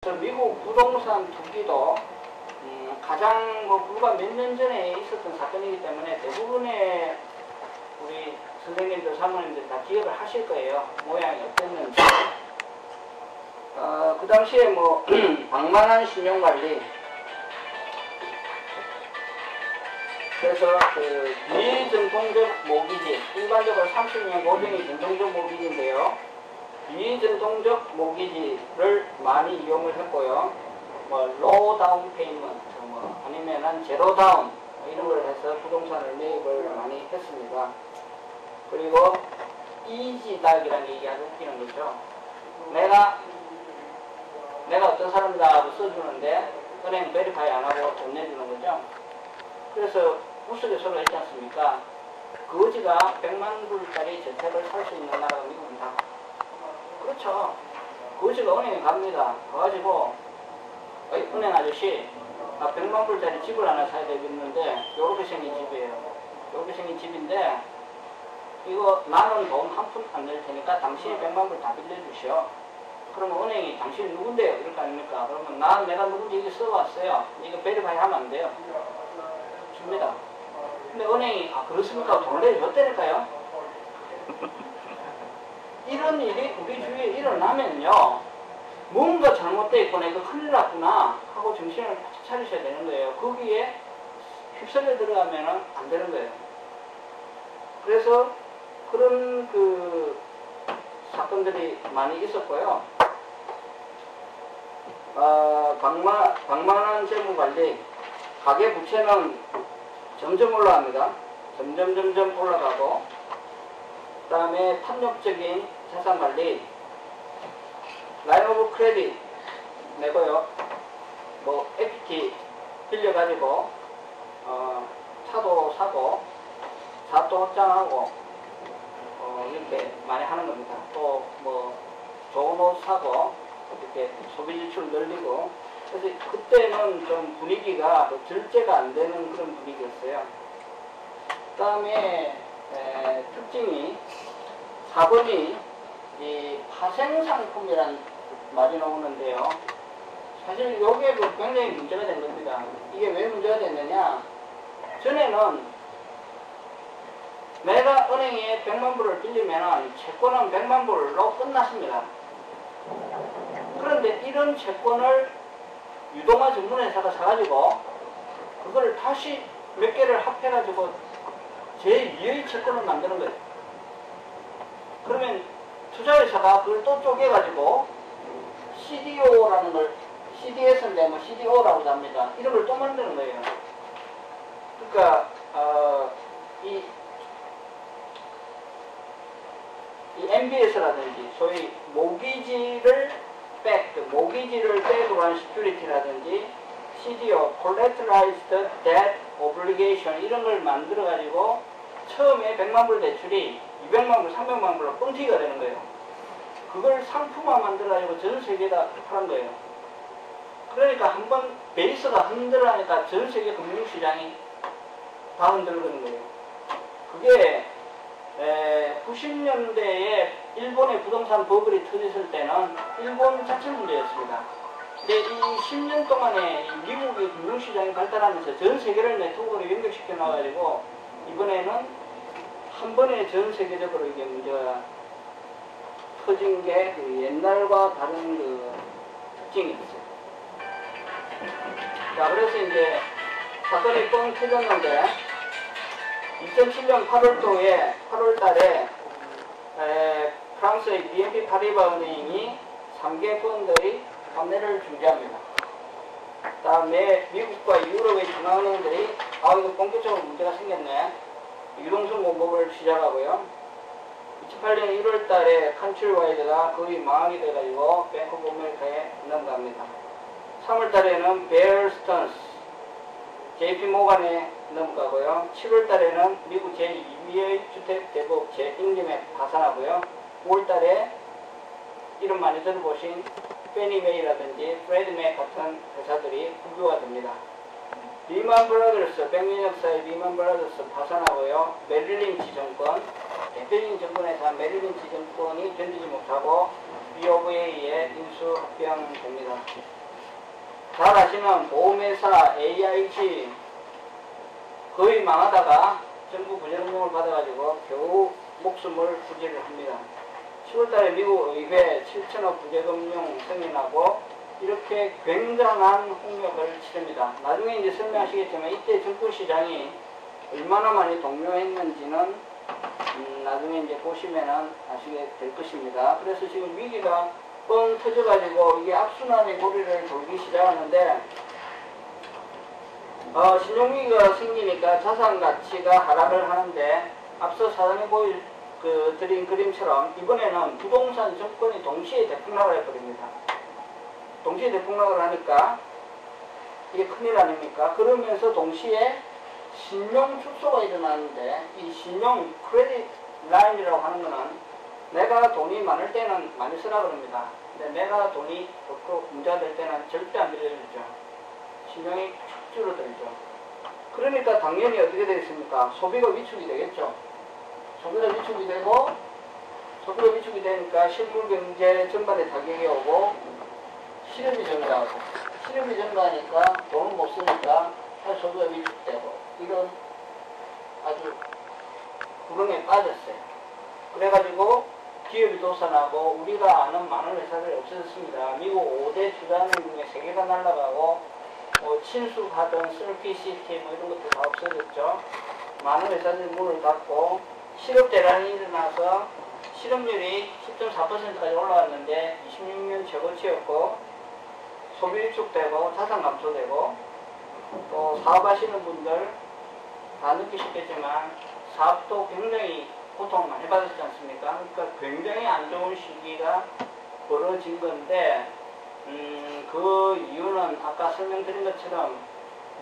미국 부동산 투기도 가장 불과 몇 년 전에 있었던 사건이기 때문에 대부분의 우리 선생님들, 사모님들 다 기억을 하실 거예요. 모양이 어땠는지. 그 당시에 방만한 신용관리, 그래서 비전통적 모기지, 일반적으로 30년 고정이 전통적 모기지인데요. 비전통적 모기지를 많이 이용을 했고요. 로우 다운 페이먼트, 아니면은 제로 다운, 이런 걸 해서 부동산을 매입을 많이 했습니다. 그리고 이지닥이라는 얘기 아주 웃기는 거죠. 내가 어떤 사람이다 하고 써주는데 은행 베리파이 안 하고 돈 내주는 거죠. 그래서 우스갯소리가 있지 않습니까? 거지가 100만 불짜리 저택을 살 수 있는 나라가 미국입니다. 그렇죠. 거지가 은행에 갑니다. 가가지고 은행 아저씨, 나 100만 불짜리 집을 하나 사야 되겠는데 요렇게 생긴 집이에요. 요렇게 생긴 집인데 이거 나는 돈 한 푼 안 낼 테니까 당신이 100만 불 다 빌려주시오. 그러면 은행이 당신이 누군데요? 이럴 거 아닙니까? 그러면 내가 누군지 이거 써왔어요. 이거 베리파이 하면 안 돼요. 줍니다. 근데 은행이 그렇습니까? 돈을 내줬다니까요. 이런 일이 우리 주위에 일어나면요, 뭔가 잘못되어 있거나 이거 큰일 났구나 하고 정신을 바짝 차리셔야 되는 거예요. 거기에 휩쓸려 들어가면 안 되는 거예요. 그래서 그런 사건들이 많이 있었고요. 방만한 재무관리, 가계부채는 점점 올라갑니다. 점점 올라가고, 그 다음에 탐욕적인 자산관리, 라인 오브 크레딧 내고요. 에피티 빌려가지고 차도 사고 사업도 확장하고 이렇게 많이 하는 겁니다. 또 좋은 옷 사고 이렇게 소비 지출 늘리고. 그래서 그때는 좀 분위기가 절제가 안 되는 그런 분위기였어요. 그 다음에 특징이 4번이 이 파생상품이라는 말이 나오는데요. 사실 이게 굉장히 문제가 된 겁니다. 이게 왜 문제가 됐느냐? 전에는 내가 은행에 100만 불을 빌리면 채권은 100만 불로 끝났습니다. 그런데 이런 채권을 유동화 전문회사가 사가지고 그걸 다시 몇 개를 합해가지고 제2의 채권을 만드는 거예요. 그러면 투자회사가 그걸 또 쪼개가지고 CDO라는 걸, CDS인데 CDO라고도 합니다. 이런 걸 또 만드는 거예요. 그러니까 이 MBS라든지 소위 모기지를 백으로 한 시큐리티라든지 CDO, Collateralized Debt Obligation, 이런 걸 만들어 가지고 처음에 100만 불 대출이 200만 불, 300만 불로 뻥튀기가 되는 거예요. 그걸 상품화 만들어 가지고 전 세계에다 파는 거예요. 그러니까 한번 베이스가 흔들어가니까 전 세계 금융시장이 다 흔들리는 거예요. 그게 90년대에 일본의 부동산 버블이 터졌을 때는 일본 자체 문제였습니다. 근데 이 10년 동안에 미국의 금융시장이 발달하면서 전 세계를 네트워크로 연결시켜 놔가지고 이번에는 한 번에 전 세계적으로 이게 문제가 터진 게 옛날과 다른 특징이 있어요. 자, 그래서 이제 사건이 뻥 터졌는데 2007년 8월 달에 프랑스의 BNP 파리바 은행이 3개 펀드의 판매를 중지합니다. 다음에 미국과 유럽의 중앙은행들이 이거 본격적으로 문제가 생겼네, 유동성 공급을 시작하고요. 2008년 1월 달에 컨트리와이드가 거의 망하게 돼가지고 뱅크 오브 아메리카에 넘어갑니다. 3월 달에는 베어 스턴스, JP 모간에 넘어가고요. 7월 달에는 미국 제2의 주택대부업체 잉림에 파산하고요. 5월 달에 이름 많이 들어보신 페니메이라든지 프레드맥 같은 회사들이 국유화 됩니다. 리만 브라더스, 100년 역사의 리만 브라더스 파산하고요. 메릴 린치 정권, 대표적인 정권에서 메릴 린치 정권이 견디지 못하고 B of A에 인수 합병됩니다. 잘 아시는 보험회사 AIG 거의 망하다가 정부 부정금융을 받아가지고 겨우 목숨을 부지를 합니다. 10월달에 미국 의회 7천억 부재금융 승인하고 이렇게 굉장한 홍역을 치릅니다. 나중에 이제 설명하시겠지만 이때 증권시장이 얼마나 많이 동요했는지는 나중에 이제 보시면은 아시게 될 것입니다. 그래서 지금 위기가 뻥 터져가지고 이게 악순환의 고리를 돌기 시작하는데 신용위기가 생기니까 자산 가치가 하락을 하는데 앞서 사장님 드린 그림처럼 이번에는 부동산 정권이 동시에 대폭락을 해버립니다. 동시에 대폭락을 하니까 이게 큰일 아닙니까? 그러면서 동시에 신용 축소가 일어나는데 이 신용 크레딧 라인이라고 하는 거는 내가 돈이 많을 때는 많이 쓰라 그럽니다. 근데 내가 돈이 없고 문제가 될 때는 절대 안 빌려주죠. 신용이 축 줄어들죠. 그러니까 당연히 어떻게 되겠습니까? 소비가 위축이 되겠죠. 소비가 위축이 되고 소비가 위축이 되니까 실물 경제 전반에 타격이 오고 실업이 증가하고 실업이 증가하니까 돈을 못 쓰니까 소비가 위축되고 이런 아주 구렁에 빠졌어요. 그래가지고 기업이 도산하고 우리가 아는 많은 회사들이 없어졌습니다. 미국 5대 주단은 중에 3개가 날아가고 친숙하던 셀피시티 이런 것도 다 없어졌죠. 많은 회사들이 문을 닫고 실업 대란이 일어나서 실업률이 10.4%까지 올라갔는데 26년 최고치였고 소비 위축되고 자산 감소되고 또 사업하시는 분들 다 느끼셨겠지만 사업도 굉장히 고통을 많이 받았지 않습니까? 그러니까 굉장히 안 좋은 시기가 벌어진 건데 그 이유는 아까 설명드린 것처럼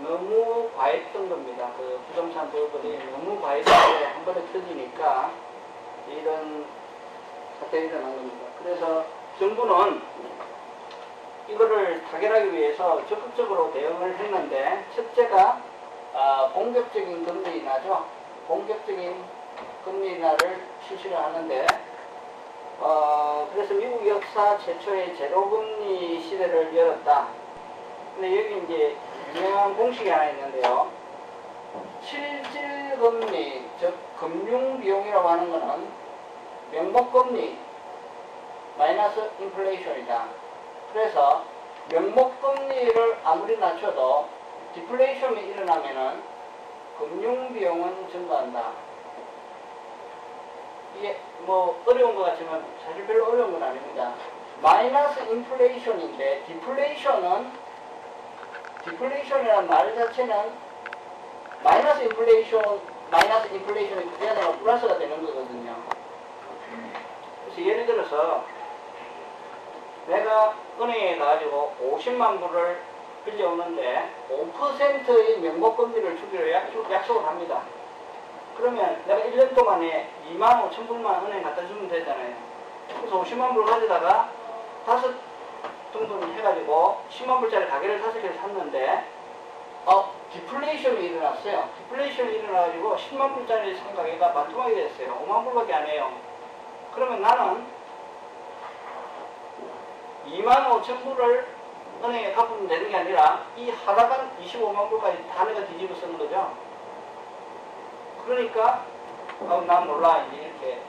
너무 과했던 겁니다. 그 부동산 버블이 너무 과했을 때 한 번에 터지니까 이런 사태가 일어난 겁니다. 그래서 정부는 이거를 타결하기 위해서 적극적으로 대응을 했는데 첫째가 공격적인 금리 인하죠. 공격적인 금리 인하를 실시를 하는데 그래서 미국 역사 최초의 제로금리 시대를 열었다. 근데 여기 이제 유명한 공식이 하나 있는데요. 실질금리, 즉 금융비용이라고 하는 것은 명목금리 마이너스 인플레이션이다. 그래서 명목금리를 아무리 낮춰도 디플레이션이 일어나면은 금융비용은 증가한다. 이게 뭐 어려운 것 같지만 사실 별로 어려운 건 아닙니다. 마이너스 인플레이션인데 디플레이션이라는 말 자체는 마이너스 인플레이션이 그게 아니라 플러스가 되는 거거든요. 그래서 예를 들어서 내가 은행에 가가지고 50만 불을 빌려오는데 5%의 명목금리를 주기로 약속을 합니다. 그러면 내가 1년 동안에 2만 5천 불만 은행에 갖다 주면 되잖아요. 그래서 50만 불 가져다가 5등분 해가지고 10만 불짜리 가게를 5개를 샀는데 디플레이션이 일어났어요. 디플레이션이 일어나가지고 10만 불짜리 산 가게가 반토막이 됐어요. 5만 불밖에 안 해요. 그러면 나는 2만 5천 불을 은행에 갚으면 되는 게 아니라 이 하락한 25만 불까지 다 내가 뒤집어 쓰는 거죠. 그러니까 난 몰라 이제 이렇게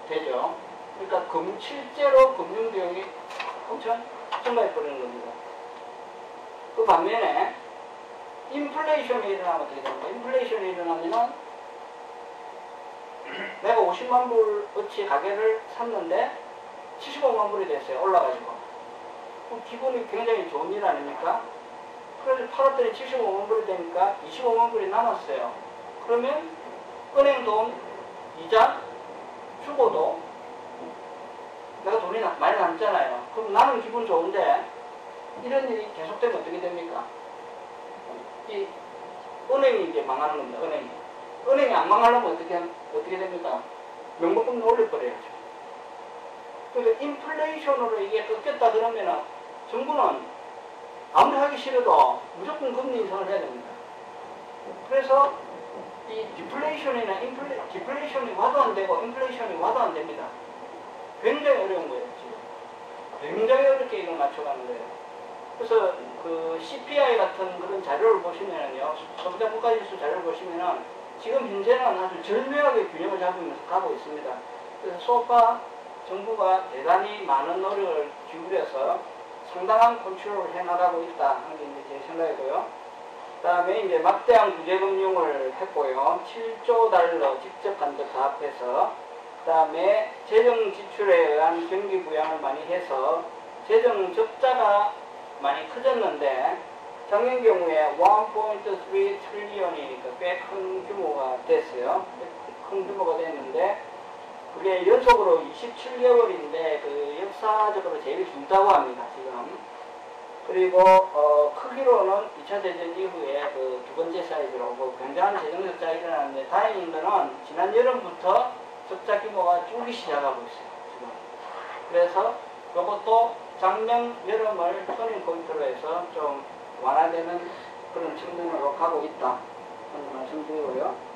되죠. 그러니까 실제로 금융비용이 엄청 증가해버리는 겁니다. 그 반면에 인플레이션이 일어나면 어떻게 됩니까? 인플레이션이 일어나면은 내가 50만 불어치 가게를 샀는데 75만 불이 됐어요. 올라가지고. 기분이 굉장히 좋은 일 아닙니까? 그래서 팔았더니 75만 불이 되니까 25만 불이 남았어요. 그러면 은행 돈, 이자 주고도 내가 돈이 많이 남잖아요. 그럼 나는 기분 좋은데 이런 일이 계속되면 어떻게 됩니까? 이 은행이 이제 망하는 겁니다. 은행이 안 망하려면 어떻게 됩니까? 명목금리 올려버려야죠. 그러니까 인플레이션으로 이게 꺾였다 그러면은 정부는 아무리 하기 싫어도 무조건 금리 인상을 해야 됩니다. 그래서 이 디플레이션이나 디플레이션이 와도 안 되고 인플레이션이 와도 안 됩니다. 굉장히 어려운 거예요, 지금. 굉장히 어렵게 이걸 맞춰가는 거예요. 그래서 그 CPI 같은 그런 자료를 보시면은요, 소비자 물가지수 자료를 보시면은 지금 현재는 아주 절묘하게 균형을 잡으면서 가고 있습니다. 그래서 소파 정부가 대단히 많은 노력을 기울여서 상당한 컨트롤을 해나가고 있다 하는 게 이제 제 생각이고요. 그 다음에 이제 막대한 구제금융을 했고요. 7조 달러 직접 간접 사업해서, 그 다음에 재정 지출에 의한 경기 부양을 많이 해서 재정 적자가 많이 커졌는데, 작년 경우에 1.3 트릴리언이니까 꽤 큰 규모가 됐어요. 큰 규모가 됐는데, 그게 연속으로 27개월인데 그 역사적으로 제일 길다고 합니다, 지금. 그리고 크기로는 2차 대전 이후에 그 두 번째 사이즈로 굉장한 재정 적자가 일어났는데, 다행인 거는 지난 여름부터 적자 규모가 줄기 시작하고 있어요, 지금. 그래서 이것도 작년 여름을 터닝 포인트로 해서 좀 완화되는 그런 측면으로 가고 있다 하는 말씀드리고요.